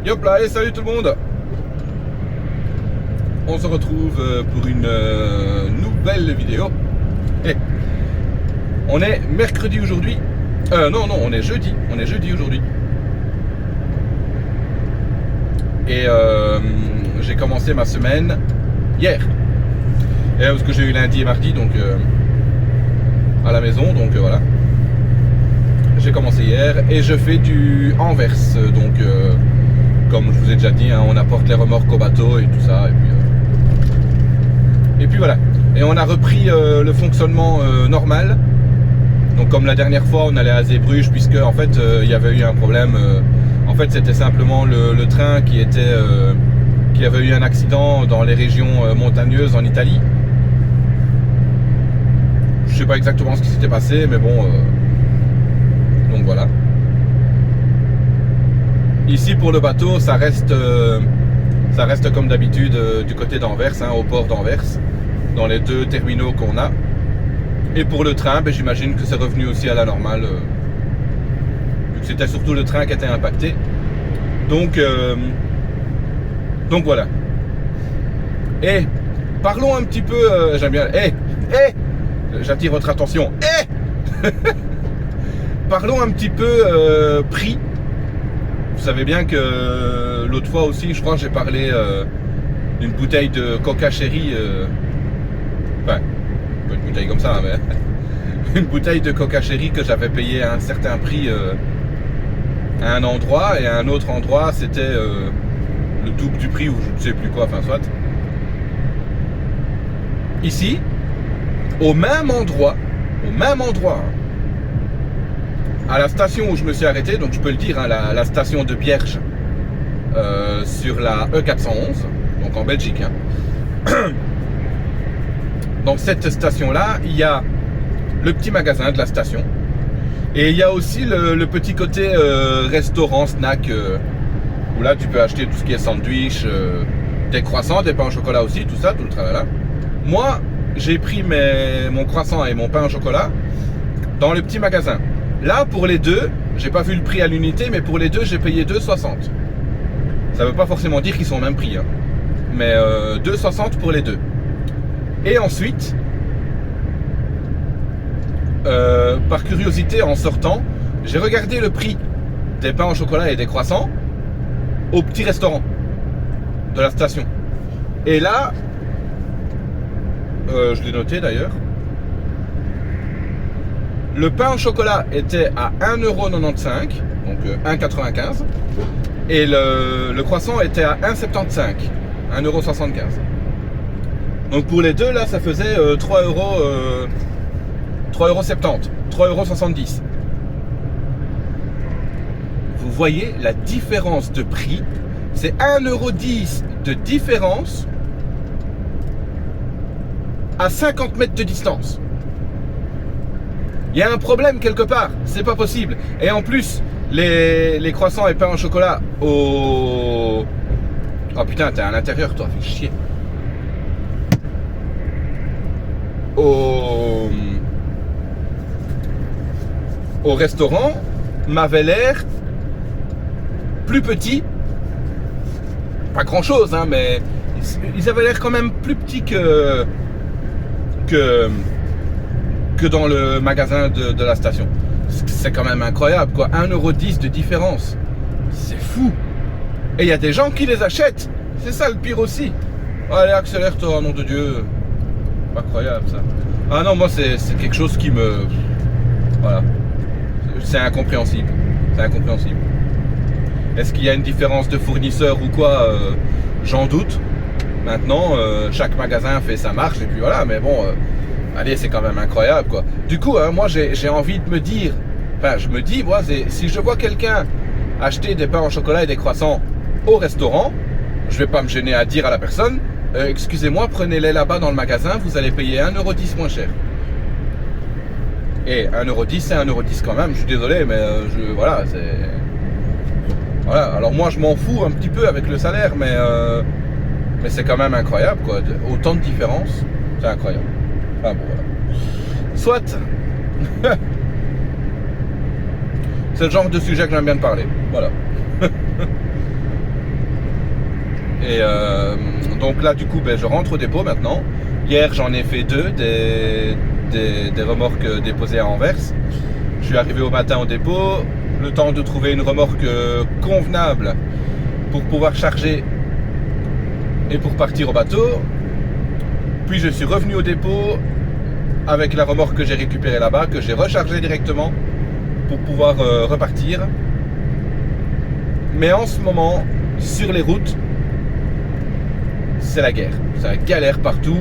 Yop là, et salut tout le monde. On se retrouve pour une nouvelle vidéo. Et on est mercredi aujourd'hui. Non, on est jeudi. On est jeudi aujourd'hui. Et j'ai commencé ma semaine hier. Et parce que j'ai eu lundi et mardi, donc à la maison, donc voilà. J'ai commencé hier et je fais du Anvers, donc comme je vous ai déjà dit, hein, on apporte les remorques au bateau et tout ça, et puis voilà. Et on a repris le fonctionnement normal. Donc comme la dernière fois, on allait à Zeebrugge, puisque en fait il y avait eu un problème. En fait, c'était simplement le train qui avait eu un accident dans les régions montagneuses en Italie. Je sais pas exactement ce qui s'était passé, mais bon. Donc voilà. Ici pour le bateau, ça reste comme d'habitude du côté d'Anvers, hein, au port d'Anvers, dans les deux terminaux qu'on a. Et pour le train, ben, j'imagine que c'est revenu aussi à la normale. Vu que c'était surtout le train qui était impacté. Donc voilà. Et parlons un petit peu. J'aime bien. J'attire votre attention. Parlons un petit peu prix. Vous savez bien que l'autre fois aussi, je crois que j'ai parlé d'une bouteille de Coca Cherry. Enfin, pas une bouteille comme ça, mais une bouteille de Coca Cherry que j'avais payé à un certain prix à un endroit, et à un autre endroit, c'était le double du prix, ou je ne sais plus quoi, enfin soit. Ici, au même endroit, à la station où je me suis arrêté, donc je peux le dire, hein, la station de Bierge, sur la E411, donc en Belgique. Hein. Dans cette station-là, il y a le petit magasin de la station, et il y a aussi le petit côté restaurant, snack, où là tu peux acheter tout ce qui est sandwich, des croissants, des pains au chocolat aussi, tout ça, tout le tralala. Moi, j'ai pris mon croissant et mon pain au chocolat dans le petit magasin. Là, pour les deux, j'ai pas vu le prix à l'unité, mais pour les deux, j'ai payé 2,60. Ça veut pas forcément dire qu'ils sont au même prix, hein. Mais 2,60 pour les deux. Et ensuite, par curiosité, en sortant, j'ai regardé le prix des pains au chocolat et des croissants au petit restaurant de la station. Et là, je l'ai noté d'ailleurs, le pain au chocolat était à 1,95€, donc 1,95€, et le croissant était à 1,75€, 1,75€. Donc pour les deux, là, ça faisait 3,70€, 3,70€. Vous voyez la différence de prix, c'est 1,10€ de différence à 50 mètres de distance. Il y a un problème quelque part, c'est pas possible. Et en plus, les croissants et pains au chocolat au... Oh putain, t'es à l'intérieur toi, fais chier. Au restaurant m'avait l'air plus petit. Pas grand chose, hein, mais ils avaient l'air quand même plus petits que dans le magasin de la station. C'est quand même incroyable, quoi. 1,10€ de différence. C'est fou. Et il y a des gens qui les achètent. C'est ça le pire aussi. Allez, accélère-toi, nom de Dieu. Incroyable, ça. Ah non, moi, c'est quelque chose qui me... Voilà. C'est incompréhensible. C'est incompréhensible. Est-ce qu'il y a une différence de fournisseur ou quoi? J'en doute. Maintenant, chaque magasin fait sa marche, et puis voilà, mais bon... allez, c'est quand même incroyable, quoi. Du coup, hein, moi, j'ai envie de me dire... Enfin, je me dis, moi, si je vois quelqu'un acheter des pains au chocolat et des croissants au restaurant, je vais pas me gêner à dire à la personne, excusez-moi, prenez-les là-bas dans le magasin, vous allez payer 1,10€ moins cher. Et 1,10€, c'est 1,10€ quand même, je suis désolé, mais voilà, c'est... Voilà, alors moi, je m'en fous un petit peu avec le salaire, mais c'est quand même incroyable, quoi. Autant de différence, c'est incroyable. Ah bon, voilà. Soit. C'est le genre de sujet que j'aime bien de parler. Voilà. Et donc là, du coup, ben, je rentre au dépôt maintenant. Hier, j'en ai fait 2 des remorques déposées à Anvers. Je suis arrivé au matin au dépôt, le temps de trouver une remorque convenable pour pouvoir charger et pour partir au bateau. Puis je suis revenu au dépôt avec la remorque que j'ai récupérée là-bas, que j'ai rechargée directement pour pouvoir repartir. Mais en ce moment, sur les routes, c'est la guerre. C'est la galère partout.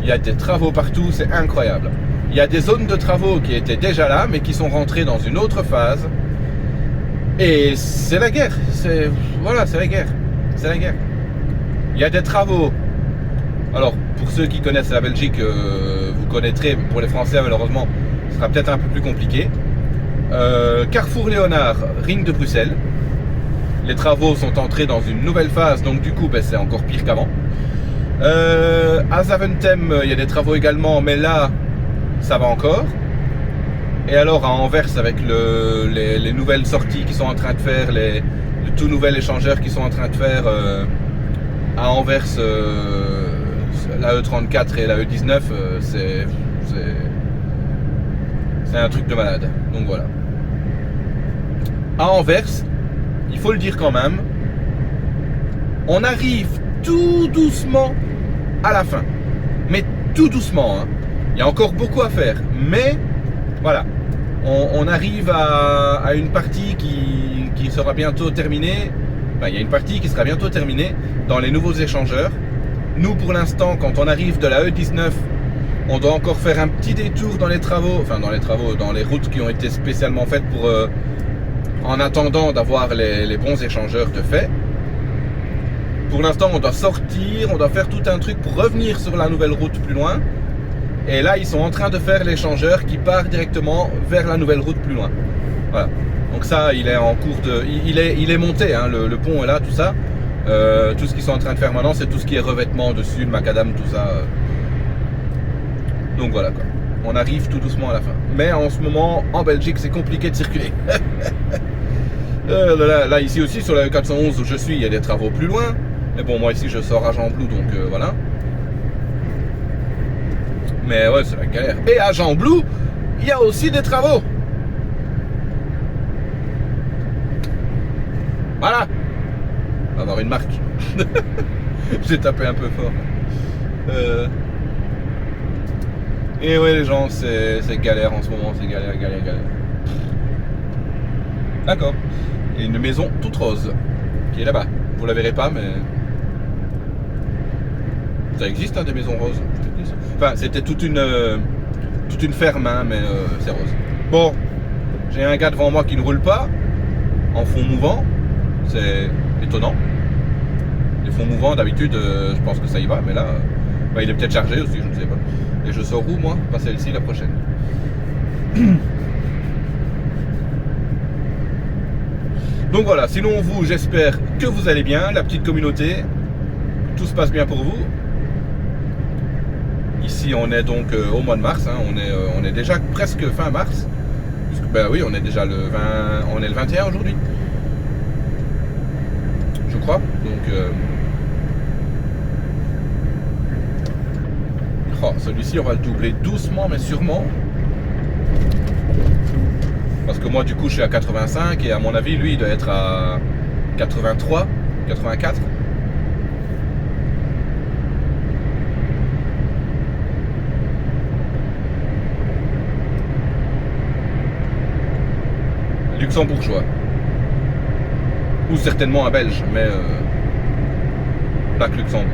Il y a des travaux partout, c'est incroyable. Il y a des zones de travaux qui étaient déjà là, mais qui sont rentrées dans une autre phase. Et c'est la guerre. Voilà, c'est la guerre. C'est la guerre. Il y a des travaux. Alors, pour ceux qui connaissent la Belgique, vous connaîtrez. Pour les Français, malheureusement, ce sera peut-être un peu plus compliqué. Carrefour Léonard, Ring de Bruxelles. Les travaux sont entrés dans une nouvelle phase, donc du coup, ben, c'est encore pire qu'avant. À Zaventem, il y a des travaux également, mais là, ça va encore. Et alors, à Anvers, avec les nouvelles sorties qu'ils sont en train de faire, le tout nouvel échangeur qu'ils sont en train de faire à Anvers, la E34 et la E19, c'est un truc de malade. Donc voilà. À Anvers, il faut le dire quand même, on arrive tout doucement à la fin. Mais tout doucement. Hein. Il y a encore beaucoup à faire. Mais voilà, on arrive à une partie qui sera bientôt terminée. Enfin, il y a une partie qui sera bientôt terminée dans les nouveaux échangeurs. Nous, pour l'instant, quand on arrive de la E19, on doit encore faire un petit détour dans les travaux, dans les routes qui ont été spécialement faites pour, en attendant d'avoir les bons échangeurs de fait. Pour l'instant, on doit sortir, on doit faire tout un truc pour revenir sur la nouvelle route plus loin. Et là, ils sont en train de faire l'échangeur qui part directement vers la nouvelle route plus loin. Voilà. Donc ça, il est en cours de... Il est monté, hein, le pont est là, tout ça. Tout ce qu'ils sont en train de faire maintenant, c'est tout ce qui est revêtement dessus, le macadam, tout ça. Donc voilà quoi. On arrive tout doucement à la fin. Mais en ce moment, en Belgique, c'est compliqué de circuler. Là, ici aussi, sur la 411 où je suis, il y a des travaux plus loin. Mais bon, moi ici, je sors à Gembloux, donc voilà. Mais ouais, c'est la galère. Et à Gembloux, il y a aussi des travaux. Voilà. On va avoir une marque. J'ai tapé un peu fort. Et ouais, les gens, c'est galère en ce moment. C'est galère. D'accord. Il y a une maison toute rose qui est là-bas. Vous la verrez pas, mais ça existe, hein, des maisons roses. Enfin, c'était toute une ferme, hein, mais c'est rose. Bon, j'ai un gars devant moi qui ne roule pas en fond mouvant. C'est étonnant. Les fonds mouvants, d'habitude, je pense que ça y va, mais là, bah, il est peut-être chargé aussi, je ne sais pas. Et je sors où, moi? Pas celle-ci, la prochaine. Donc voilà, sinon vous, j'espère que vous allez bien, la petite communauté, tout se passe bien pour vous. Ici, on est donc au mois de mars, hein, on est déjà presque fin mars. Puisque, ben oui, on est déjà le 20, on est le 21 aujourd'hui. Je crois, donc... Oh, celui-ci, on va le doubler doucement, mais sûrement. Parce que moi, du coup, je suis à 85 et à mon avis, lui, il doit être à 83, 84. Luxembourgeois. Ou certainement un Belge, mais pas que Luxembourg.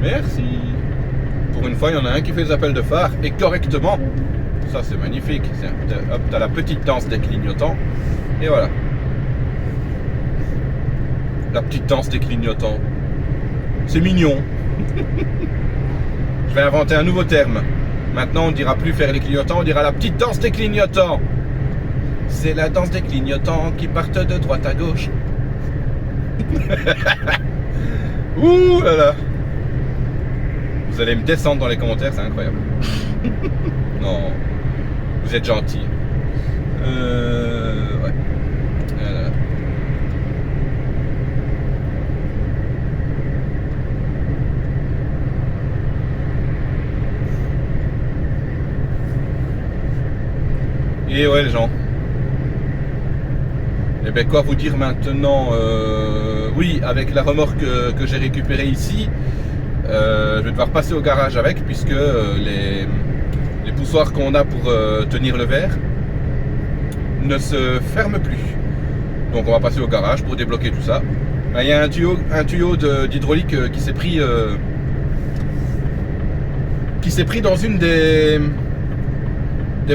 Merci. Pour une fois, il y en a un qui fait les appels de phare et correctement. Ça, c'est magnifique. Hop, t'as la petite danse des clignotants. Et voilà. La petite danse des clignotants. C'est mignon. Je vais inventer un nouveau terme. Maintenant, on ne dira plus faire les clignotants, on dira la petite danse des clignotants. C'est la danse des clignotants qui partent de droite à gauche. Ouh là là. Vous allez me descendre dans les commentaires, c'est incroyable. Non, vous êtes gentil. Ouais. Voilà. Et ouais les gens. Et ben quoi vous dire maintenant, oui, avec la remorque que j'ai récupérée ici, je vais devoir passer au garage avec, puisque les poussoirs qu'on a pour tenir le verre ne se ferment plus. Donc on va passer au garage pour débloquer tout ça. Ben, il y a un tuyau d'hydraulique qui s'est pris dans une des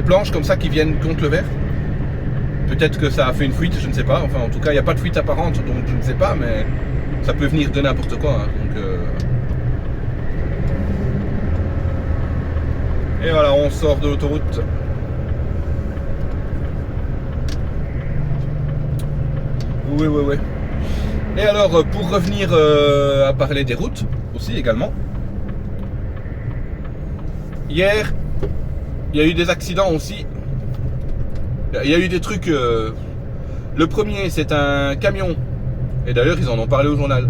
planches comme ça qui viennent contre le verre. Peut-être que ça a fait une fuite, je ne sais pas. Enfin, en tout cas, il n'y a pas de fuite apparente, donc je ne sais pas, mais ça peut venir de n'importe quoi. Hein, donc, et voilà, on sort de l'autoroute. Oui. Et alors, pour revenir à parler des routes, aussi également. Hier, il y a eu des accidents aussi. Il y a eu des trucs. Le premier, c'est un camion. Et d'ailleurs, ils en ont parlé au journal.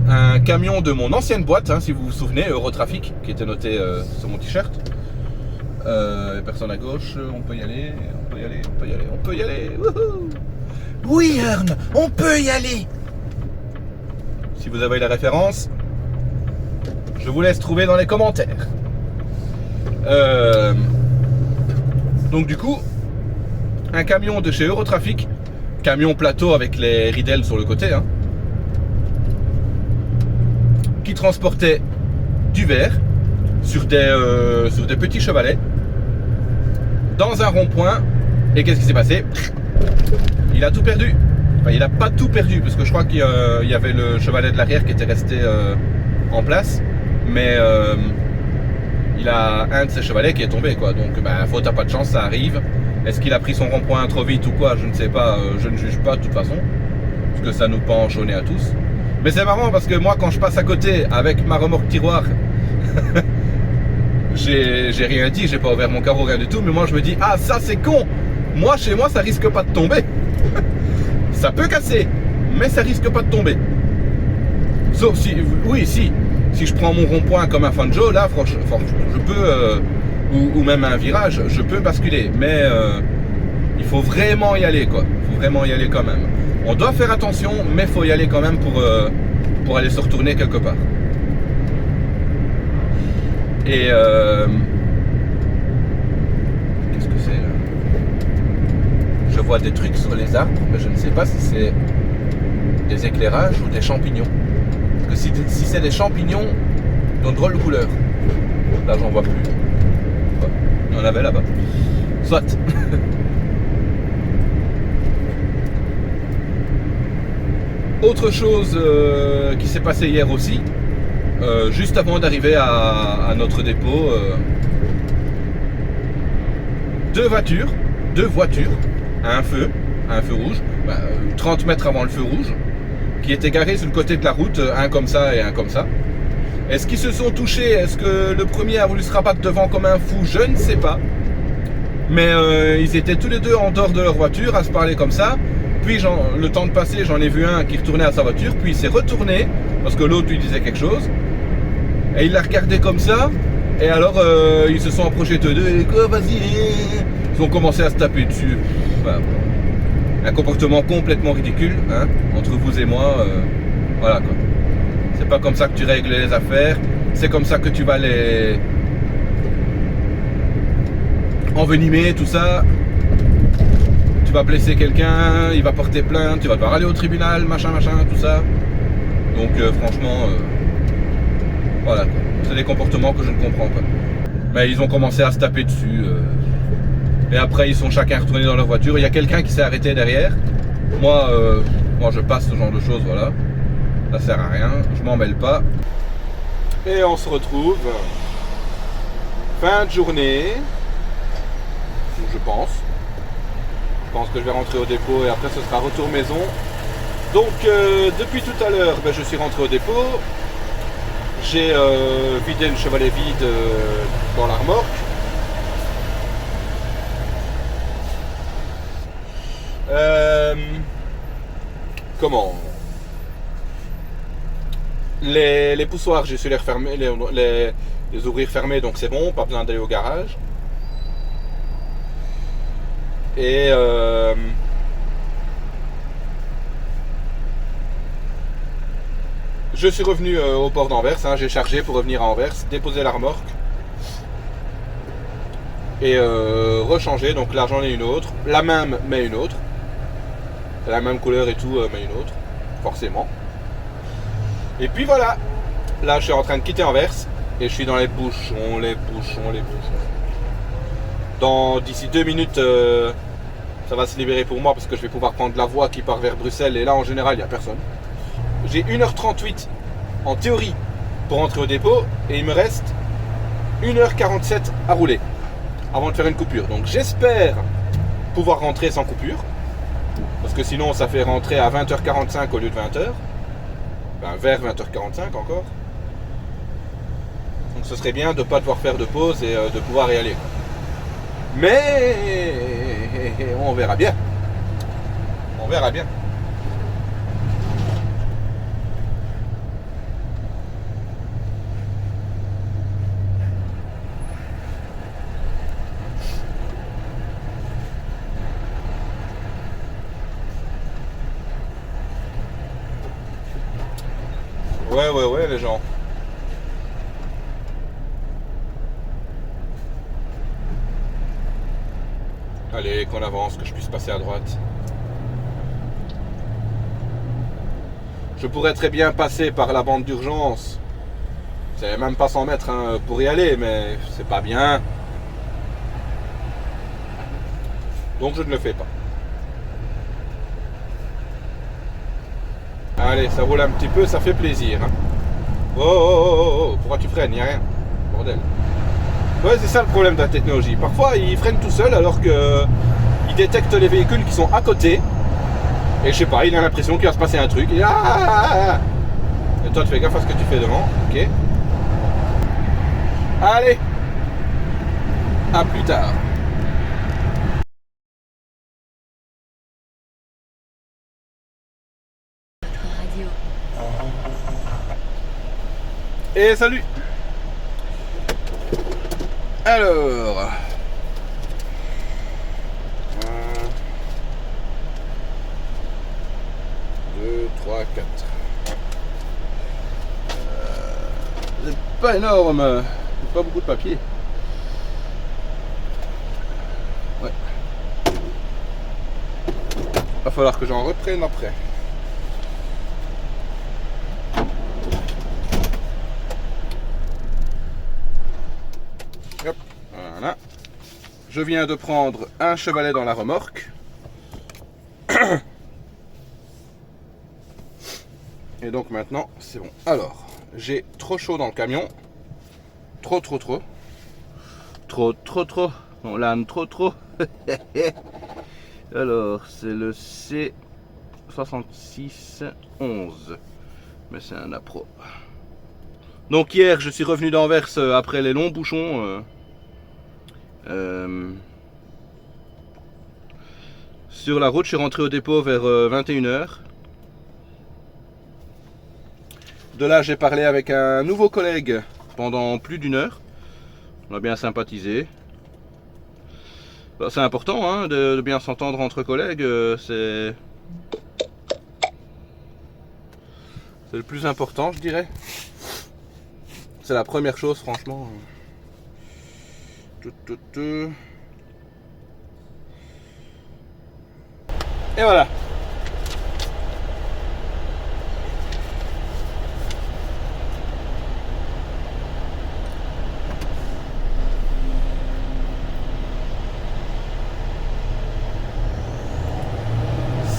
Un camion de mon ancienne boîte, hein, si vous vous souvenez, Eurotrafic, qui était noté sur mon t-shirt. Personne à gauche, on peut y aller. Wouhou. Oui, Ern, on peut y aller. Si vous avez la référence, je vous laisse trouver dans les commentaires. Donc du coup, un camion de chez Eurotrafic, camion plateau avec les ridelles sur le côté, hein, qui transportait du verre sur des petits chevalets dans un rond-point. Et qu'est-ce qui s'est passé? Il a tout perdu. Enfin, il n'a pas tout perdu, parce que je crois qu'il y avait le chevalet de l'arrière qui était resté en place, mais il a un de ses chevalets qui est tombé, quoi. Donc faute à pas de chance, ça arrive. Est-ce qu'il a pris son rond-point trop vite ou quoi? Je ne sais pas, je ne juge pas de toute façon, parce que ça nous penche au nez à tous. Mais c'est marrant parce que moi, quand je passe à côté avec ma remorque tiroir, j'ai rien dit, j'ai pas ouvert mon carreau, rien du tout, mais moi je me dis, ah ça c'est con, moi chez moi ça risque pas de tomber. Ça peut casser, mais ça risque pas de tomber. Sauf si, oui, si je prends mon rond-point comme un Fanjo, là franchement je peux, ou même un virage, je peux basculer, mais il faut vraiment y aller, quoi. Il faut vraiment y aller quand même. On doit faire attention, mais il faut y aller quand même pour aller se retourner quelque part. Et qu'est-ce que c'est là? Je vois des trucs sur les arbres, mais je ne sais pas si c'est des éclairages ou des champignons. Parce que si c'est des champignons, ils ont drôle de couleur. Là, j'en vois plus. Il y en avait là-bas. Soit. Autre chose qui s'est passé hier aussi, juste avant d'arriver à notre dépôt, deux voitures, à un feu rouge, 30 mètres avant le feu rouge, qui étaient garés sur le côté de la route, un comme ça et un comme ça. Est-ce qu'ils se sont touchés? Est-ce que le premier a voulu se rabattre devant comme un fou? Je ne sais pas. Mais ils étaient tous les deux en dehors de leur voiture à se parler comme ça. Puis le temps de passer, j'en ai vu un qui retournait à sa voiture, puis il s'est retourné parce que l'autre lui disait quelque chose. Et il l'a regardé comme ça. Et alors ils se sont approchés tous les deux. Et quoi, vas-y. Ils ont commencé à se taper dessus. Enfin, un comportement complètement ridicule, hein, entre vous et moi. Voilà quoi. C'est pas comme ça que tu règles les affaires. C'est comme ça que tu vas les envenimer, tout ça. Tu vas blesser quelqu'un, il va porter plainte, tu vas devoir aller au tribunal, machin, tout ça. Donc franchement, voilà quoi. C'est des comportements que je ne comprends pas. Mais ils ont commencé à se taper dessus. Et après ils sont chacun retournés dans leur voiture. Il y a quelqu'un qui s'est arrêté derrière. Moi je passe ce genre de choses, voilà. Ça sert à rien, je m'en mêle pas. Et on se retrouve fin de journée, je pense. Je pense que je vais rentrer au dépôt et après ce sera retour maison Donc depuis tout à l'heure, je suis rentré au dépôt. J'ai vidé le chevalet vide dans la remorque. Comment les poussoirs, j'ai su les refermer, les ouvrir fermés, donc c'est bon, pas besoin d'aller au garage. Et je suis revenu au port d'Anvers, hein, j'ai chargé pour revenir à Anvers, déposer la remorque et rechanger. Donc là j'en ai une autre, la même mais une autre, la même couleur et tout, mais une autre, forcément. Et puis voilà, là je suis en train de quitter Anvers et je suis dans les bouchons. D'ici 2 minutes, ça va se libérer pour moi parce que je vais pouvoir prendre la voie qui part vers Bruxelles et là en général il n'y a personne. J'ai 1h38 en théorie pour rentrer au dépôt et il me reste 1h47 à rouler avant de faire une coupure. Donc j'espère pouvoir rentrer sans coupure parce que sinon ça fait rentrer à 20h45 au lieu de 20h. Vers 20h45 encore. Donc ce serait bien de ne pas devoir faire de pause et de pouvoir y aller. Mais on verra bien. On verra bien. Ouais, les gens. Allez, qu'on avance, que je puisse passer à droite. Je pourrais très bien passer par la bande d'urgence. C'est même pas 100 mètres hein, pour y aller, mais c'est pas bien. Donc je ne le fais pas. Allez, ça roule un petit peu, ça fait plaisir. Hein. Oh, pourquoi tu freines? Il n'y a rien. Bordel. Ouais, c'est ça le problème de la technologie. Parfois, il freine tout seul alors que il détecte les véhicules qui sont à côté. Et je sais pas, il a l'impression qu'il va se passer un truc. Et, et toi, tu fais gaffe à ce que tu fais devant. Ok. Allez. À plus tard. Et salut. Alors 1, 2, 3, 4. C'est pas énorme, c'est pas beaucoup de papier. Ouais. Va falloir que j'en reprenne après. Hop, voilà. Je viens de prendre un chevalet dans la remorque. Et donc maintenant, c'est bon. Alors, j'ai trop chaud dans le camion. Trop. On l'âne trop. Alors, c'est le C6611. Mais c'est un Apro. Donc hier, je suis revenu d'Anvers après les longs bouchons. Sur la route, je suis rentré au dépôt vers 21h. De là, j'ai parlé avec un nouveau collègue pendant plus d'1 heure. On a bien sympathisé. C'est important hein, de bien s'entendre entre collègues. C'est le plus important, je dirais. C'est la première chose, franchement. Et voilà.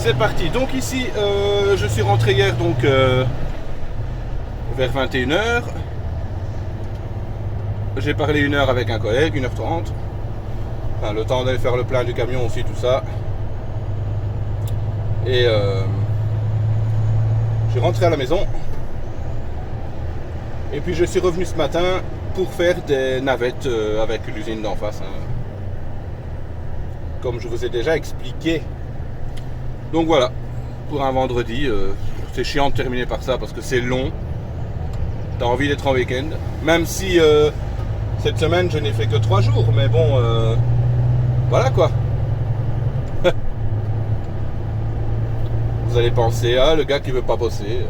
C'est parti. Donc ici, je suis rentré hier donc vers 21h. J'ai parlé 1 heure avec un collègue, 1h30. Enfin, le temps d'aller faire le plein du camion aussi, tout ça. Et Je suis rentré à la maison. Et puis je suis revenu ce matin pour faire des navettes avec l'usine d'en face. Hein. Comme je vous ai déjà expliqué. Donc voilà, pour un vendredi, c'est chiant de terminer par ça parce que c'est long. T'as envie d'être en week-end. Même si cette semaine je n'ai fait que 3 jours. Mais bon, voilà quoi. Vous allez penser, ah le gars qui veut pas bosser.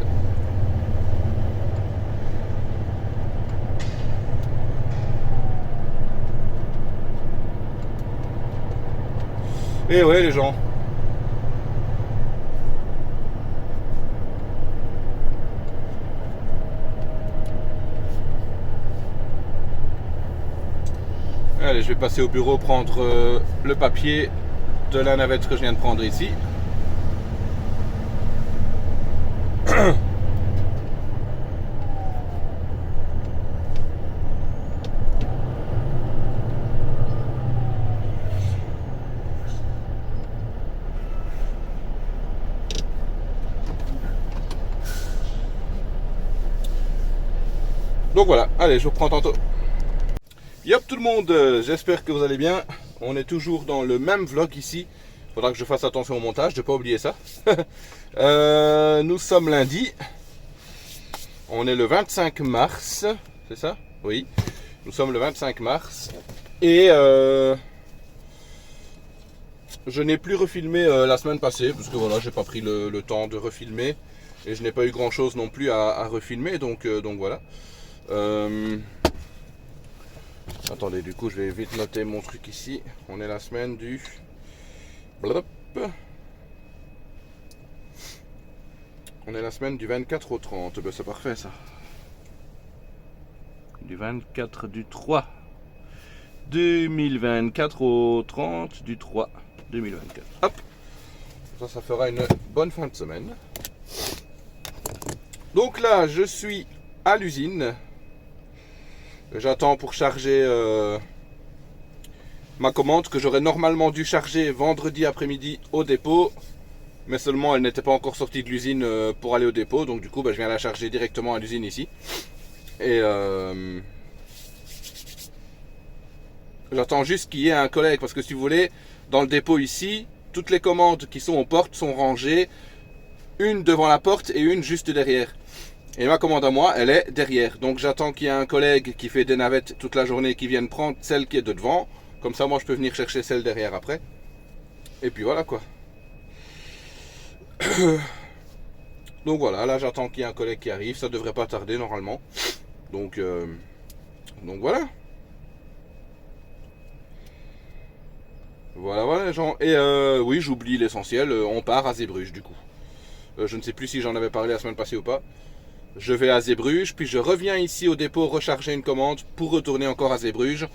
Et ouais les gens. Allez, je vais passer au bureau prendre le papier de la navette que je viens de prendre ici. Donc voilà, allez, je vous reprends tantôt. Yop tout le monde, j'espère que vous allez bien. On est toujours dans le même vlog ici. Faudra que je fasse attention au montage, je ne pas oublier ça. Nous sommes lundi. On est le 25 mars, c'est ça? Oui. Nous sommes le 25 mars. Et je n'ai plus refilmé la semaine passée, parce que voilà, j'ai pas pris le temps de refilmer. Et je n'ai pas eu grand chose non plus à refilmer, donc voilà. Attendez, du coup je vais vite noter mon truc ici. On est la semaine du... Blop. On est la semaine du 24 au 30. Ben, c'est parfait ça. Du 24 du 3 2024 au 30 du 3 2024. Hop. Ça fera une bonne fin de semaine. Donc là, je suis à l'usine. J'attends pour charger ma commande que j'aurais normalement dû charger vendredi après-midi au dépôt. Mais seulement elle n'était pas encore sortie de l'usine pour aller au dépôt. Donc du coup, je viens la charger directement à l'usine ici. Et j'attends juste qu'il y ait un collègue. Parce que si vous voulez, dans le dépôt ici, toutes les commandes qui sont aux portes sont rangées. Une devant la porte et une juste derrière. Et ma commande à moi, elle est derrière. Donc j'attends qu'il y ait un collègue qui fait des navettes toute la journée qui vienne prendre celle qui est de devant. Comme ça, moi, je peux venir chercher celle derrière après. Et puis voilà quoi. Donc voilà, là j'attends qu'il y ait un collègue qui arrive. Ça devrait pas tarder normalement. Donc voilà. Voilà les gens. Et oui, j'oublie l'essentiel. On part à Zeebrugge du coup. Je ne sais plus si j'en avais parlé la semaine passée ou pas. Je vais à Zeebrugge, puis je reviens ici au dépôt recharger une commande pour retourner encore à Zeebrugge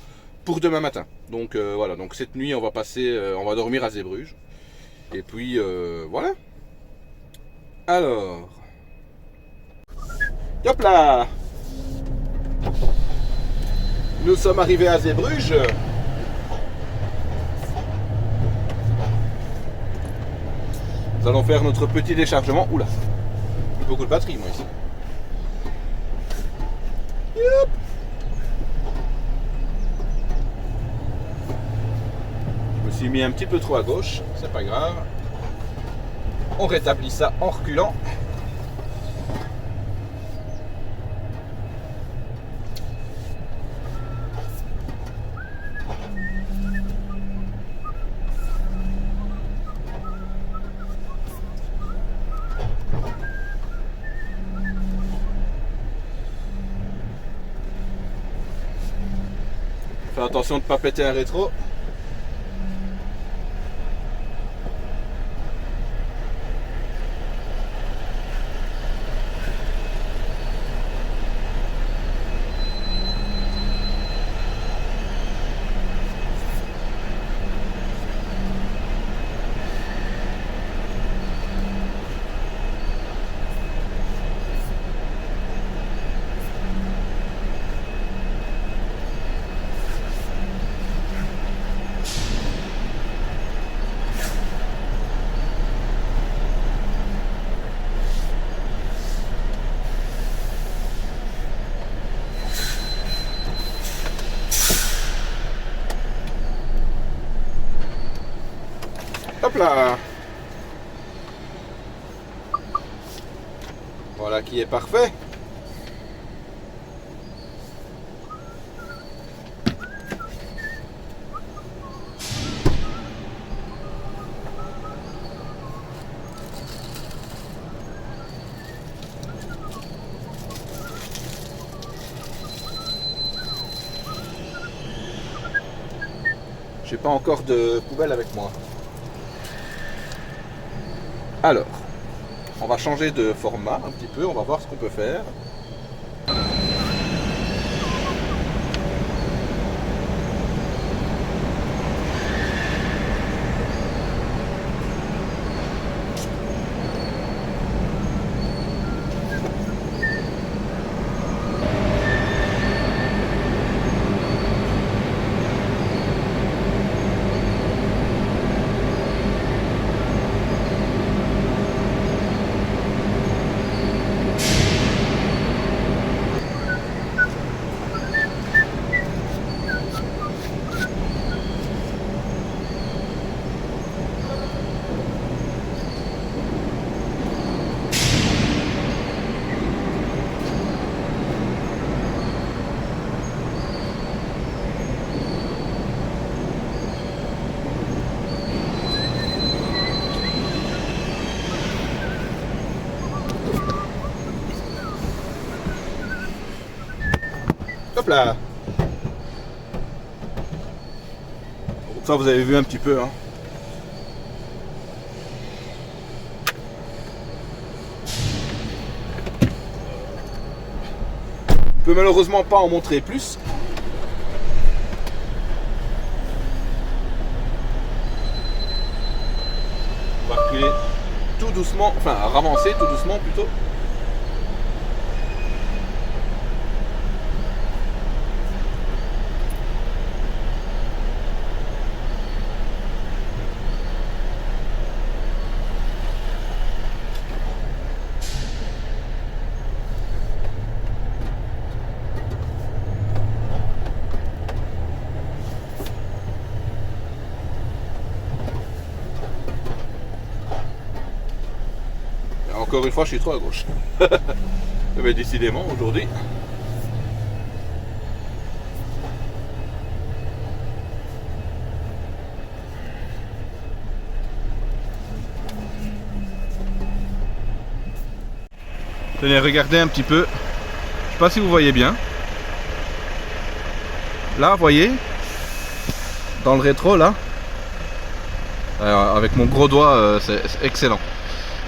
pour demain matin. Donc voilà, donc cette nuit on va passer, on va dormir à Zeebrugge. Et puis voilà. Alors, hop là. Nous sommes arrivés à Zeebrugge. Nous allons faire notre petit déchargement. Oula, j'ai beaucoup de batterie moi ici. Yep. Je me suis mis un petit peu trop à gauche, c'est pas grave. On rétablit ça en reculant. Fais attention de ne pas péter un rétro. Hop là. Voilà qui est parfait. J'ai pas encore de poubelle avec moi. Alors, on va changer de format un petit peu, on va voir ce qu'on peut faire. Hop là. Ça vous avez vu un petit peu hein. Je peux malheureusement pas en montrer plus. On va reculer tout doucement, enfin ravancer tout doucement plutôt. Encore une fois, je suis trop à gauche. Mais décidément, aujourd'hui. Tenez, regardez un petit peu. Je sais pas si vous voyez bien. Là, vous voyez, dans le rétro, là. Alors, avec mon gros doigt, c'est excellent.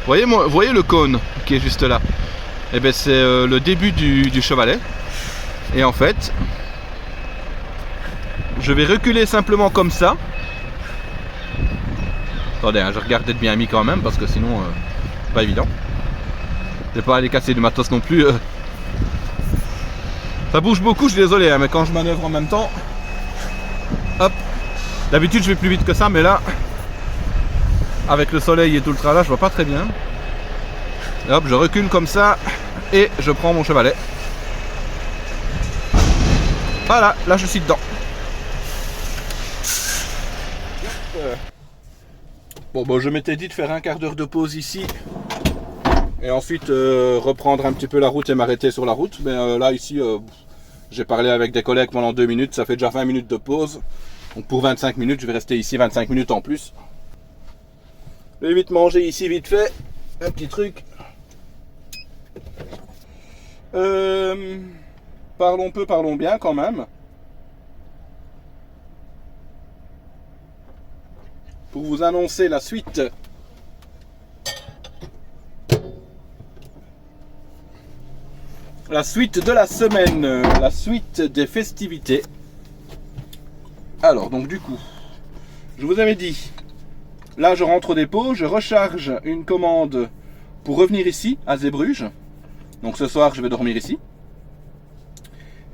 Vous voyez le cône qui est juste là? Et bien c'est le début du chevalet. Et en fait, je vais reculer simplement comme ça. Attendez, hein, je regarde d'être bien mis quand même parce que sinon, pas évident. Je vais pas aller casser du matos non plus. Ça bouge beaucoup, je suis désolé, hein, mais quand je manœuvre en même temps, hop. D'habitude je vais plus vite que ça, mais là, avec le soleil et tout le tralala, je vois pas très bien. Et hop, je recule comme ça et je prends mon chevalet. Voilà, là je suis dedans. Bon, bon, je m'étais dit de faire un quart d'heure de pause ici et ensuite reprendre un petit peu la route et m'arrêter sur la route. Mais là ici, j'ai parlé avec des collègues pendant 2 minutes, ça fait déjà 20 minutes de pause. Donc pour 25 minutes, je vais rester ici 25 minutes en plus. Je vais vite manger ici, vite fait. Un petit truc. Parlons peu, parlons bien quand même. Pour vous annoncer la suite. La suite de la semaine. La suite des festivités. Alors, donc du coup, je vous avais dit... Là, je rentre au dépôt, je recharge une commande pour revenir ici, à Zeebrugge. Donc ce soir, je vais dormir ici.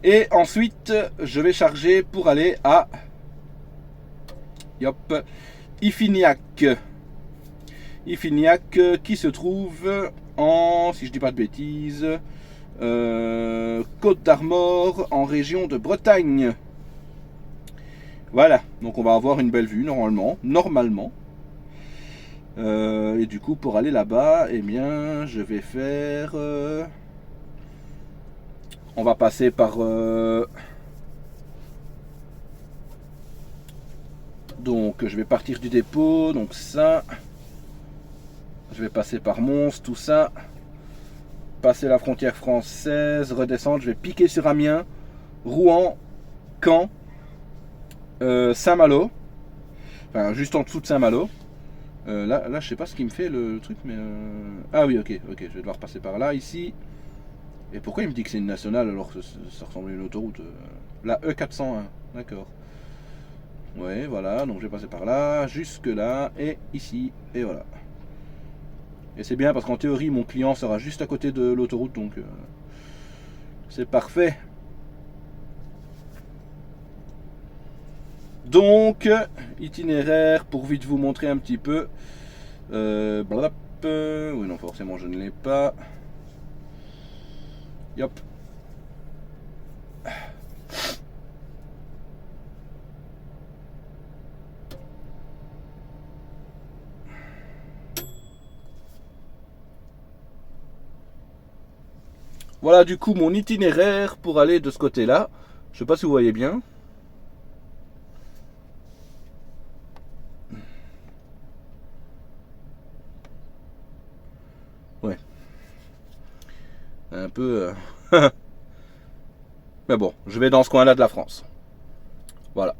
Et ensuite, je vais charger pour aller à Iffiniak. Iffiniak qui se trouve en, si je dis pas de bêtises, Côte d'Armor, en région de Bretagne. Voilà, donc on va avoir une belle vue normalement. Et du coup, pour aller là-bas, eh bien, je vais faire... on va passer par... donc, je vais partir du dépôt. Donc ça... Je vais passer par Mons, tout ça. Passer la frontière française, redescendre. Je vais piquer sur Amiens, Rouen, Caen, Saint-Malo. Enfin, juste en dessous de Saint-Malo. Là, je sais pas ce qui me fait le truc, mais... Ah oui, ok, je vais devoir passer par là, ici. Et pourquoi il me dit que c'est une nationale alors que ça ressemble à une autoroute La E401, d'accord. Ouais, voilà, donc je vais passer par là, jusque là, et ici, et voilà. Et c'est bien parce qu'en théorie, mon client sera juste à côté de l'autoroute, donc c'est parfait. Donc, itinéraire, pour vite vous montrer un petit peu. Oui, non, forcément, je ne l'ai pas. Yop. Voilà du coup mon itinéraire pour aller de ce côté-là. Je sais pas si vous voyez bien. Ouais. Un peu... Mais bon, je vais dans ce coin-là de la France. Voilà.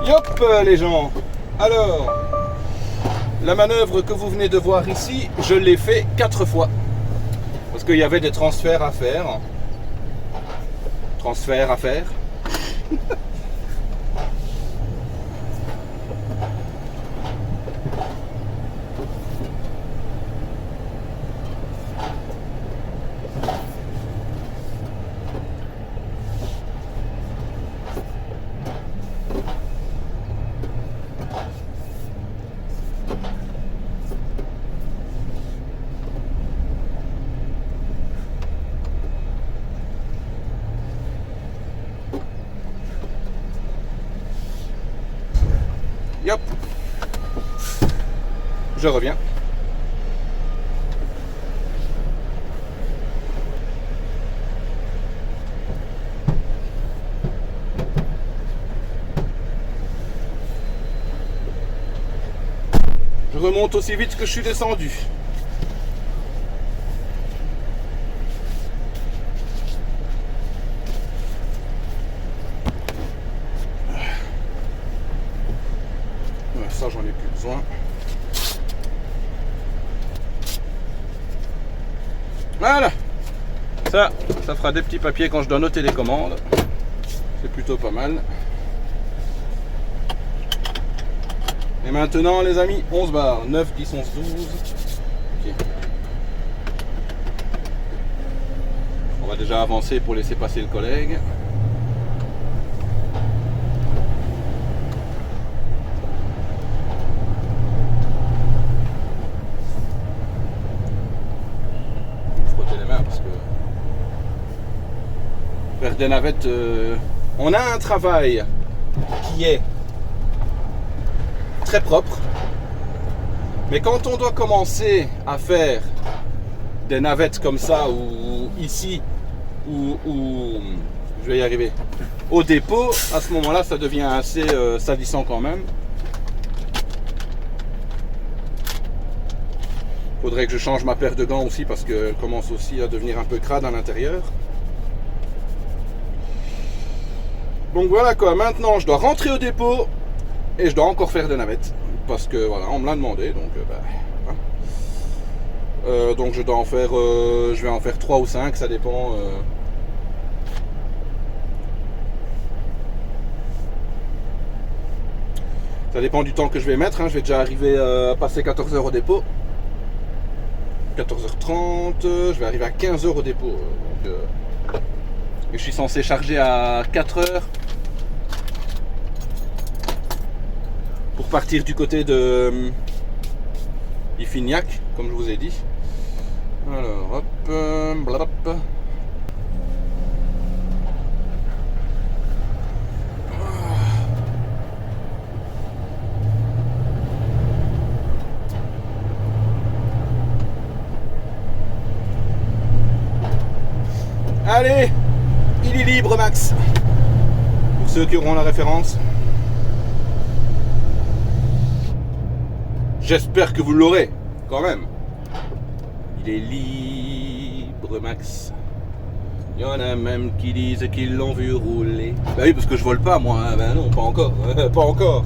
Yop les gens. Alors, la manœuvre que vous venez de voir ici, je l'ai fait 4 fois. Parce qu'il y avait des transferts à faire. Transferts à faire. Yop. Je reviens. Je remonte aussi vite que je suis descendu. Ça, j'en ai plus besoin. Voilà. Ça fera des petits papiers quand je dois noter les commandes. C'est plutôt pas mal. Et maintenant, les amis, 11 barres. 9, 10, 11, 12. Ok. On va déjà avancer pour laisser passer le collègue. Faire des navettes, on a un travail qui est très propre, mais quand on doit commencer à faire des navettes comme ça, ou ici, ou je vais y arriver, au dépôt, à ce moment-là, ça devient assez salissant quand même. Faudrait que je change ma paire de gants aussi parce qu'elle commence aussi à devenir un peu crade à l'intérieur. Donc voilà quoi, maintenant je dois rentrer au dépôt et je dois encore faire des navettes. Parce que voilà, on me l'a demandé, donc donc je dois en faire, je vais en faire 3 ou 5, ça dépend. Ça dépend du temps que je vais mettre, hein. Je vais déjà arriver à passer 14 heures au dépôt. 14h30, je vais arriver à 15 heures au dépôt. Donc, et je suis censé charger à 4 heures pour partir du côté de Iffignac, comme je vous ai dit. Alors, hop, blablabla. Allez, il est libre, Max. Pour ceux qui auront la référence. J'espère que vous l'aurez, quand même. Il est libre, Max. Il y en a même qui disent qu'ils l'ont vu rouler. Bah oui, parce que je vole pas, moi. Hein. Ben non, pas encore. Pas encore.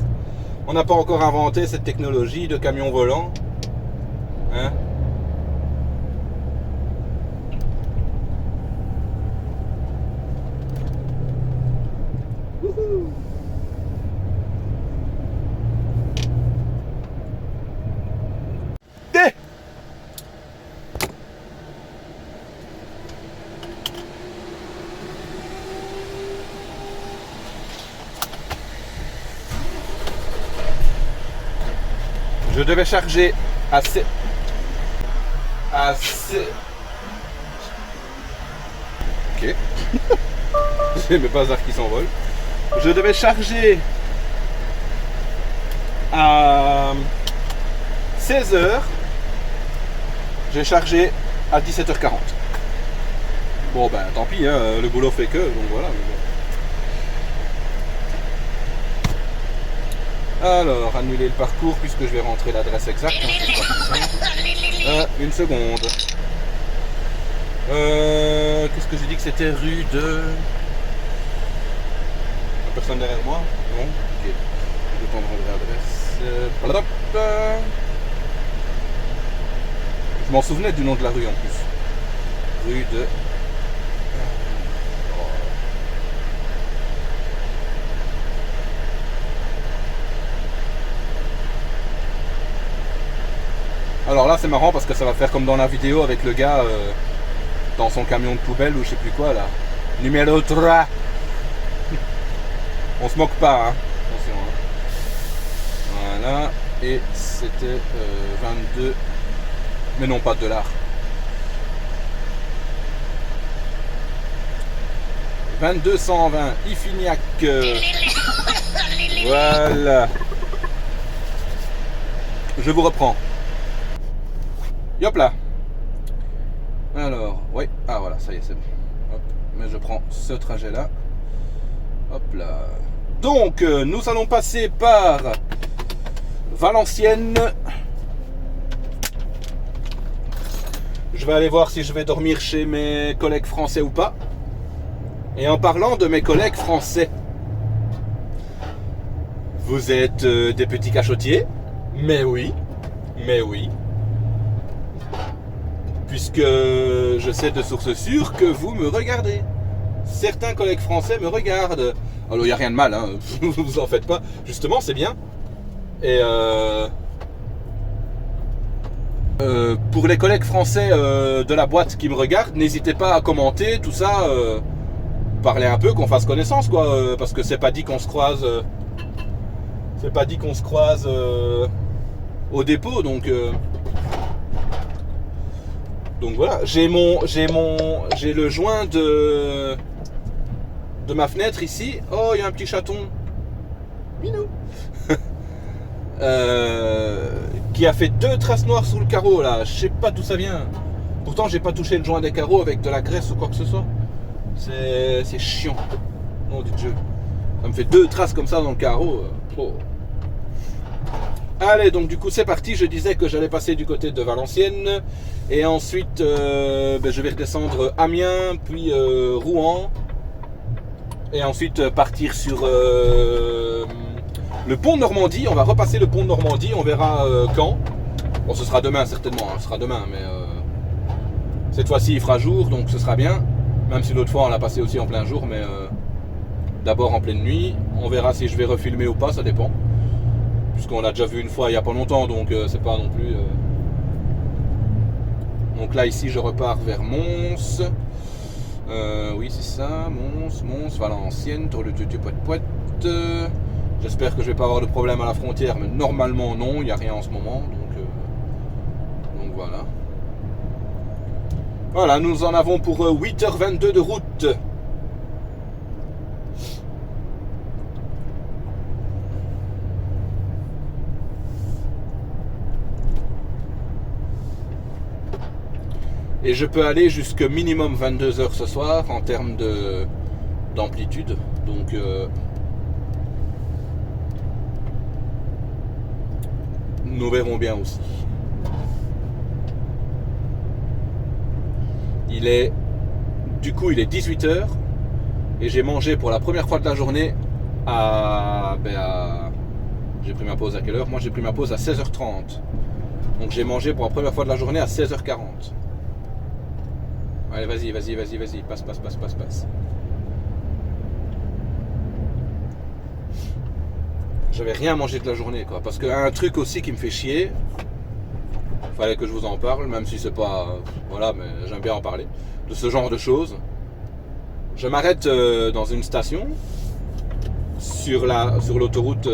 On n'a pas encore inventé cette technologie de camion volant. Hein? Je devais charger assez. Ok. J'ai mes bazars qui s'envolent. Je devais charger à 16h. J'ai chargé à 17h40. Bon ben tant pis, hein, le boulot fait que, donc voilà. Alors, annuler le parcours puisque je vais rentrer l'adresse exacte. Une seconde. Qu'est-ce que j'ai dit que c'était rue de... Personne derrière moi? Non? Ok. comprendre l'adresse. Je m'en souvenais du nom de la rue en plus. Rue de... Alors là c'est marrant parce que ça va faire comme dans la vidéo avec le gars dans son camion de poubelle ou je sais plus quoi là. Numéro 3. On se moque pas hein. Attention hein. Voilà. Et c'était 22. Mais non pas $. 2220 Ifignac. Voilà. Je vous reprends. Yop là. Alors, oui. Ah voilà, ça y est, c'est bon. Hop. Mais je prends ce trajet là. Hop là. Donc, nous allons passer par Valenciennes. Je vais aller voir si je vais dormir chez mes collègues français ou pas. Et en parlant de mes collègues français, vous êtes des petits cachotiers? Mais oui. Mais oui. Puisque je sais de source sûre que vous me regardez. Certains collègues français me regardent. Alors il n'y a rien de mal, hein. Vous en faites pas. Justement, c'est bien. Et pour les collègues français de la boîte qui me regardent, n'hésitez pas à commenter tout ça. Parler un peu, qu'on fasse connaissance, quoi. Parce que c'est pas dit qu'on se croise. C'est pas dit qu'on se croise au dépôt, donc. Donc voilà, j'ai le joint de ma fenêtre ici. Oh, il y a un petit chaton. Minou. Qui a fait 2 traces noires sous le carreau là. Je sais pas d'où ça vient. Pourtant, j'ai pas touché le joint des carreaux avec de la graisse ou quoi que ce soit. C'est chiant. Nom de Dieu. Ça me fait 2 traces comme ça dans le carreau. Oh. Allez, donc du coup c'est parti. Je disais que j'allais passer du côté de Valenciennes et ensuite je vais redescendre Amiens, puis Rouen et ensuite partir sur le pont de Normandie. On va repasser le pont de Normandie, on verra quand. Bon, ce sera demain certainement, hein. Ce sera demain, mais cette fois-ci il fera jour, donc ce sera bien. Même si l'autre fois on l'a passé aussi en plein jour, mais d'abord en pleine nuit. On verra si je vais refilmer ou pas, ça dépend. Puisqu'on l'a déjà vu une fois il n'y a pas longtemps, donc c'est pas non plus... Donc là ici je repars vers Mons. Oui c'est ça, Mons, Valenciennes, Poète. J'espère que je vais pas avoir de problème à la frontière, mais normalement non, il n'y a rien en ce moment, donc voilà. Voilà, nous en avons pour 8h22 de route. Et je peux aller jusque minimum 22h ce soir en termes d'amplitude. Donc nous verrons bien aussi. Il est 18h et j'ai mangé pour la première fois de la journée j'ai pris ma pause à quelle heure? Moi j'ai pris ma pause à 16h30. Donc j'ai mangé pour la première fois de la journée à 16h40. Allez, vas-y, passe. J'avais rien mangé de la journée, quoi. Parce qu'un truc aussi qui me fait chier, fallait que je vous en parle, même si c'est pas... Voilà, mais j'aime bien en parler. De ce genre de choses. Je m'arrête dans une station, sur l'autoroute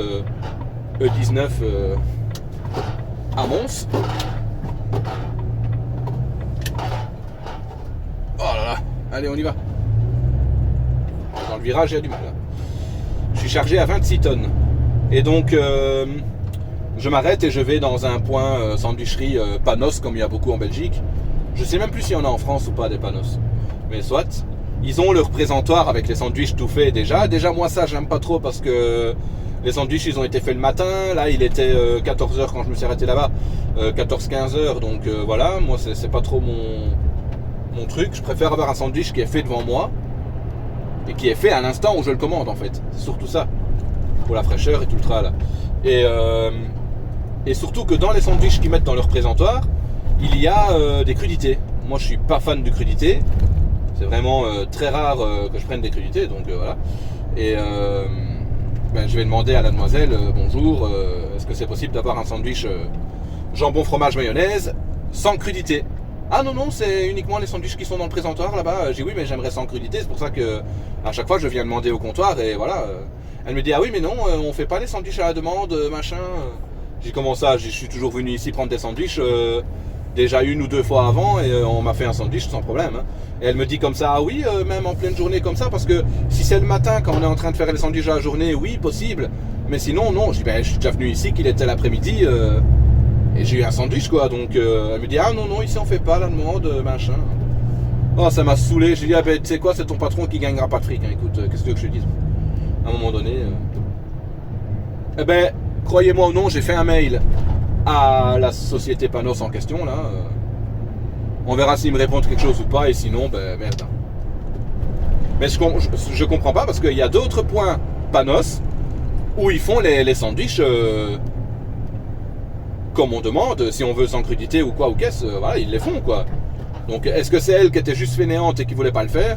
E19 à Mons. Allez, on y va. Dans le virage, il y a du mal. Je suis chargé à 26 tonnes. Et donc, je m'arrête et je vais dans un point sandwicherie Panos, comme il y a beaucoup en Belgique. Je sais même plus s'il y en a en France ou pas des Panos. Mais soit. Ils ont leur présentoir avec les sandwichs tout faits déjà. Déjà, moi, ça, j'aime pas trop parce que les sandwichs, ils ont été faits le matin. Là, il était 14h quand je me suis arrêté là-bas. 14-15h. Donc, voilà. Moi, c'est pas trop mon truc. Je préfère avoir un sandwich qui est fait devant moi et qui est fait à l'instant où je le commande en fait. C'est surtout ça, pour la fraîcheur et tout le tralala. Et surtout que dans les sandwichs qu'ils mettent dans leur présentoir, il y a des crudités. Moi je suis pas fan de crudités. C'est vraiment très rare que je prenne des crudités, donc voilà. Et je vais demander à la demoiselle, bonjour, est-ce que c'est possible d'avoir un sandwich jambon, fromage, mayonnaise sans crudité? Ah non, non, c'est uniquement les sandwichs qui sont dans le présentoir là-bas. J'ai dit oui, mais j'aimerais sans crudité, c'est pour ça que à chaque fois je viens demander au comptoir et voilà. Elle me dit ah oui, mais non, on fait pas les sandwichs à la demande, machin. J'ai dit comment ça, je suis toujours venu ici prendre des sandwichs déjà 1 ou 2 fois avant et on m'a fait un sandwich sans problème. Hein. Et elle me dit comme ça, ah oui, même en pleine journée comme ça, parce que si c'est le matin quand on est en train de faire les sandwichs à la journée, oui, possible. Mais sinon, non. Je dis je suis déjà venu ici, qu'il était l'après-midi. Et j'ai eu un sandwich quoi, donc elle me dit ah non, ici on fait pas la demande, machin. Oh ça m'a saoulé, j'ai dit ah tu sais quoi, c'est ton patron qui gagnera pas de fric, hein. Écoute, qu'est-ce que tu veux que je te dise? À un moment donné. Croyez-moi ou non, j'ai fait un mail à la société Panos en question là. On verra s'ils me répondent quelque chose ou pas, et sinon, merde. Mais je comprends pas parce qu'il y a d'autres points Panos où ils font les sandwichs comme on demande, si on veut sans crudité ou quoi ou qu'est-ce, voilà, ils les font quoi. Donc est-ce que c'est elle qui était juste fainéante et qui voulait pas le faire?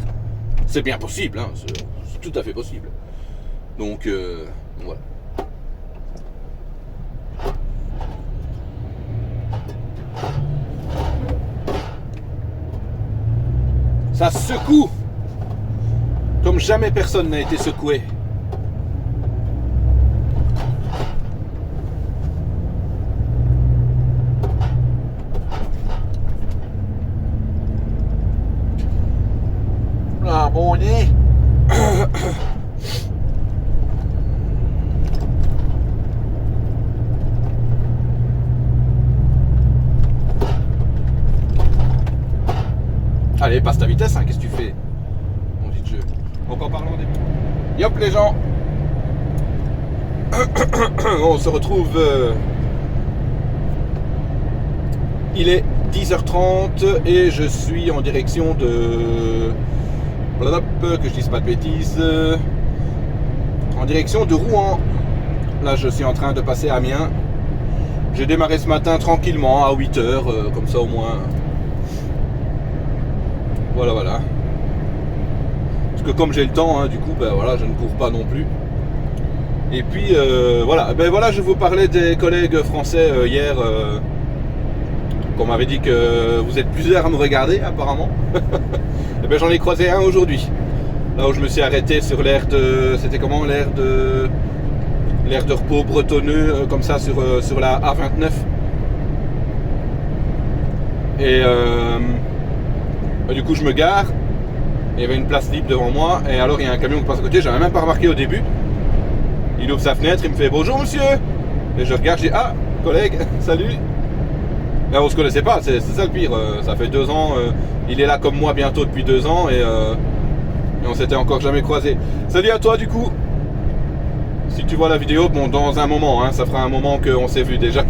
C'est bien possible, hein, c'est tout à fait possible. Donc voilà. Ça secoue comme jamais personne n'a été secoué. Ah, bon nez. Allez, passe ta vitesse, hein, qu'est-ce que tu fais? Mon petit jeu. Donc en parlant des... Yop les gens. On se retrouve... Il est 10h30 et je suis en direction de... Que je dise pas de bêtises. En direction de Rouen. Là je suis en train de passer à Amiens. J'ai démarré ce matin tranquillement à 8h, comme ça au moins... Voilà. Parce que comme j'ai le temps, hein, du coup, voilà, je ne cours pas non plus. Et puis, voilà, je vous parlais des collègues français hier. Qu'on m'avait dit que vous êtes plusieurs à me regarder, apparemment. Et j'en ai croisé un aujourd'hui. Là où je me suis arrêté sur l'aire de... C'était comment l'aire de repos bretonneux, comme ça, sur la A29. Et... du coup je me gare, il y avait une place libre devant moi, et alors il y a un camion qui passe à côté, j'avais même pas remarqué au début. Il ouvre sa fenêtre, il me fait bonjour monsieur, et je regarde, je dis ah collègue, salut. Et on se connaissait pas, c'est ça le pire, ça fait 2 ans, il est là comme moi bientôt depuis 2 ans, et on s'était encore jamais croisé. Salut à toi du coup. Si tu vois la vidéo, bon dans un moment, hein, ça fera un moment qu'on s'est vu déjà,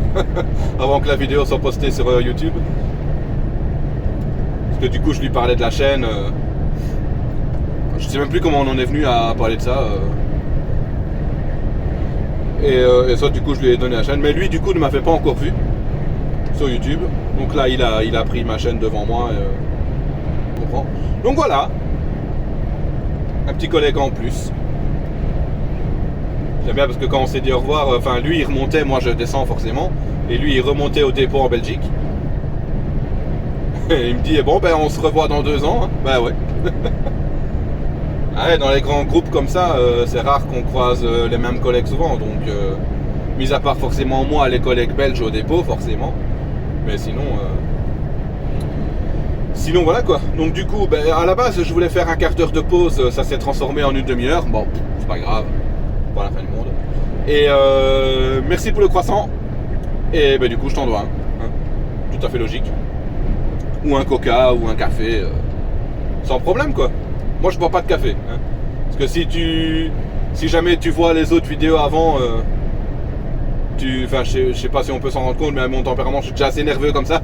avant que la vidéo soit postée sur YouTube. Que du coup je lui parlais de la chaîne, je sais même plus comment on en est venu à parler de ça, et ça du coup je lui ai donné la chaîne, mais lui du coup ne m'avait pas encore vu sur YouTube, donc là il a pris ma chaîne devant moi, on comprend. Donc voilà, un petit collègue en plus. J'aime bien parce que quand on s'est dit au revoir, enfin lui il remontait, moi je descends forcément, et lui il remontait au dépôt en Belgique. Et il me dit bon on se revoit dans 2 ans, hein. Ouais. Ouais, dans les grands groupes comme ça, c'est rare qu'on croise les mêmes collègues souvent, donc mis à part forcément moi les collègues belges au dépôt forcément, mais sinon voilà quoi. Donc du coup à la base je voulais faire un quart d'heure de pause, ça s'est transformé en une demi-heure, bon c'est pas grave, pas la fin du monde. Et merci pour le croissant, et du coup je t'en dois un, hein. Tout à fait logique. Ou un coca ou un café, sans problème quoi. Moi je bois pas de café, hein. Parce que si jamais tu vois les autres vidéos avant, je sais pas si on peut s'en rendre compte, mais à mon tempérament je suis déjà assez nerveux comme ça.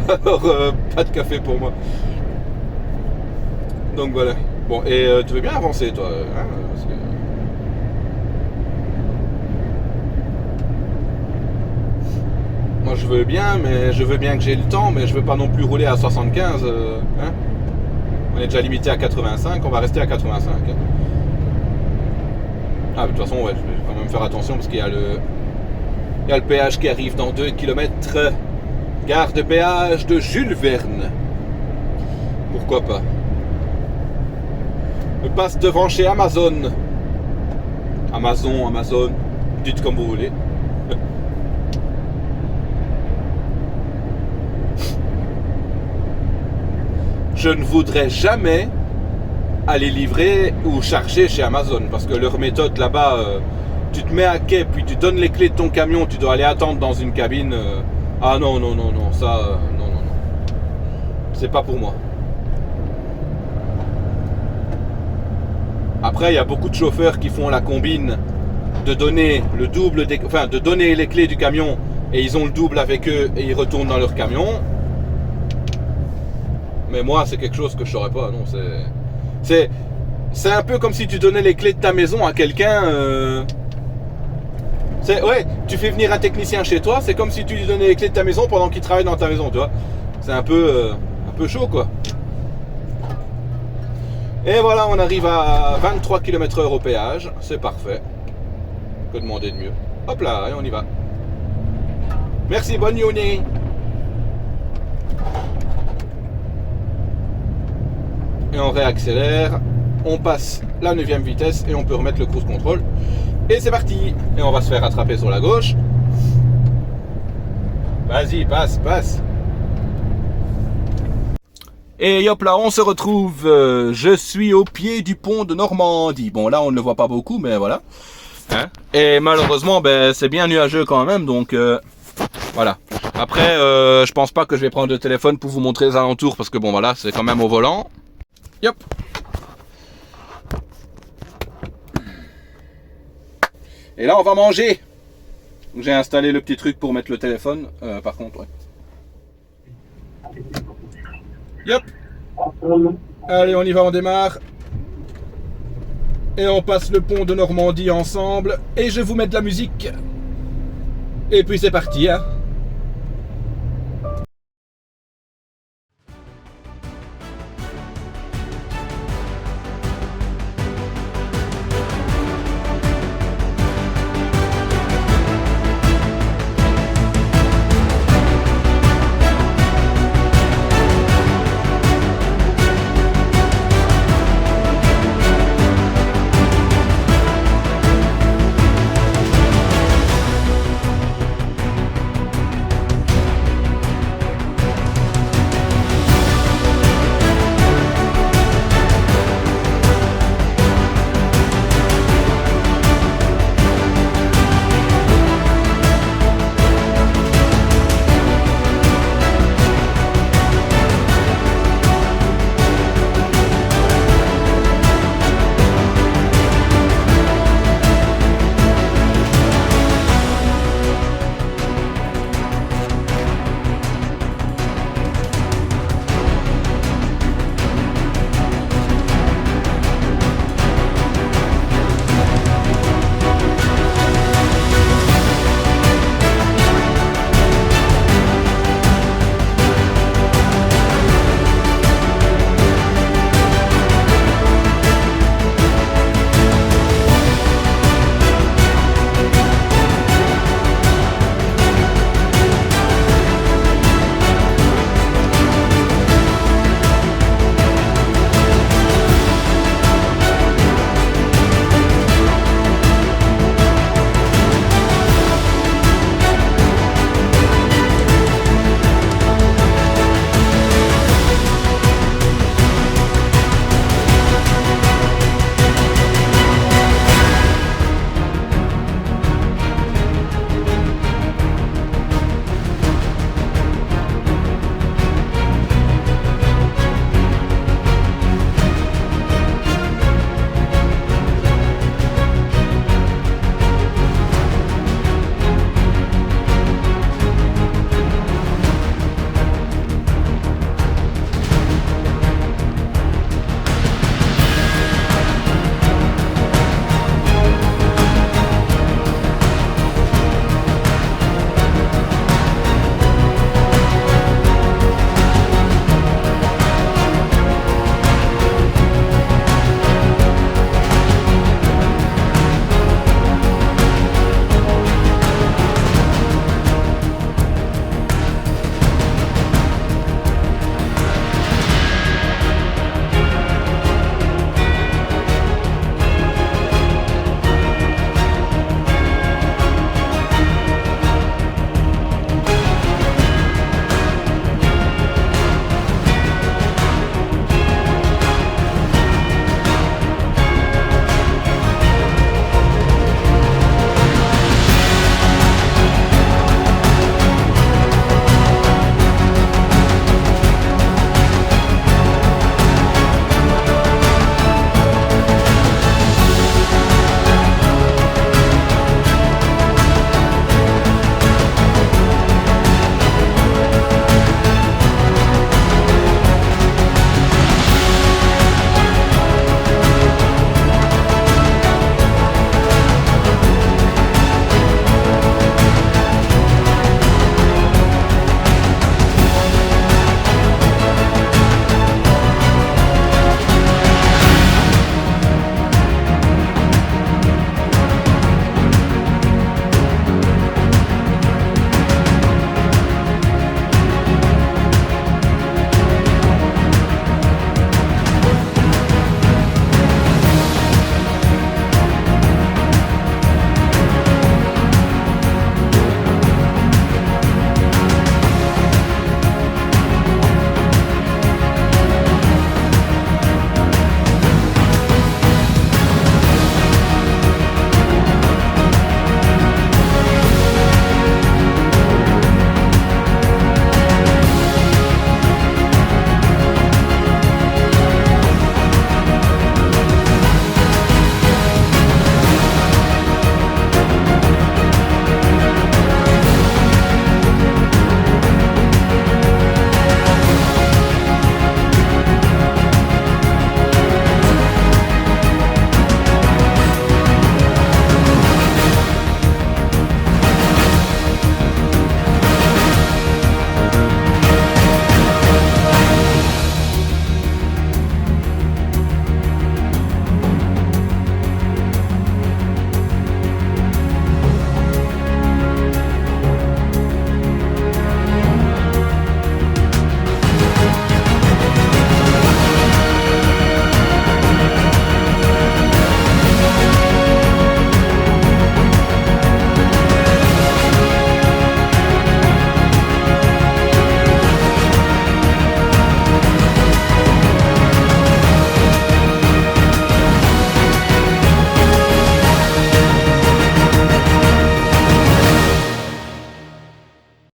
Alors pas de café pour moi. Donc voilà. Bon, et tu veux bien avancer toi, hein, parce que... veux bien, mais je veux bien que j'ai le temps, mais je veux pas non plus rouler à 75. Hein. On est déjà limité à 85, on va rester à 85. Hein. Ah, de toute façon, ouais, je vais quand même faire attention parce qu'il y a le péage qui arrive dans 2 km. Gare de péage de Jules Verne. Pourquoi pas. Je passe devant chez Amazon. Amazon, dites comme vous voulez. Je ne voudrais jamais aller livrer ou charger chez Amazon parce que leur méthode là-bas, tu te mets à quai puis tu donnes les clés de ton camion, tu dois aller attendre dans une cabine. Ah non, ça, non. C'est pas pour moi. Après, il y a beaucoup de chauffeurs qui font la combine de donner le double, de donner les clés du camion et ils ont le double avec eux et ils retournent dans leur camion. Mais moi, c'est quelque chose que je saurais pas. Non, c'est un peu comme si tu donnais les clés de ta maison à quelqu'un. Ouais, tu fais venir un technicien chez toi, c'est comme si tu lui donnais les clés de ta maison pendant qu'il travaille dans ta maison, tu vois. C'est un peu chaud, quoi. Et voilà, on arrive à 23 km/h au péage, c'est parfait. Que demander de mieux. Hop là, et on y va. Merci, bonne journée. Et on réaccélère, on passe la 9e vitesse et on peut remettre le cruise control. Et c'est parti. Et on va se faire rattraper sur la gauche. Vas-y, passe. Et hop là, on se retrouve. Je suis au pied du pont de Normandie. Bon, là, on ne le voit pas beaucoup, mais voilà. Hein, et malheureusement, c'est bien nuageux quand même, donc voilà. Après, je pense pas que je vais prendre le téléphone pour vous montrer les alentours, parce que bon, voilà, c'est quand même au volant. Yop. Et là, on va manger. J'ai installé le petit truc pour mettre le téléphone. Par contre, ouais. Yop. Allez, on y va, on démarre. Et on passe le pont de Normandie ensemble. Et je vous mets de la musique. Et puis c'est parti, hein.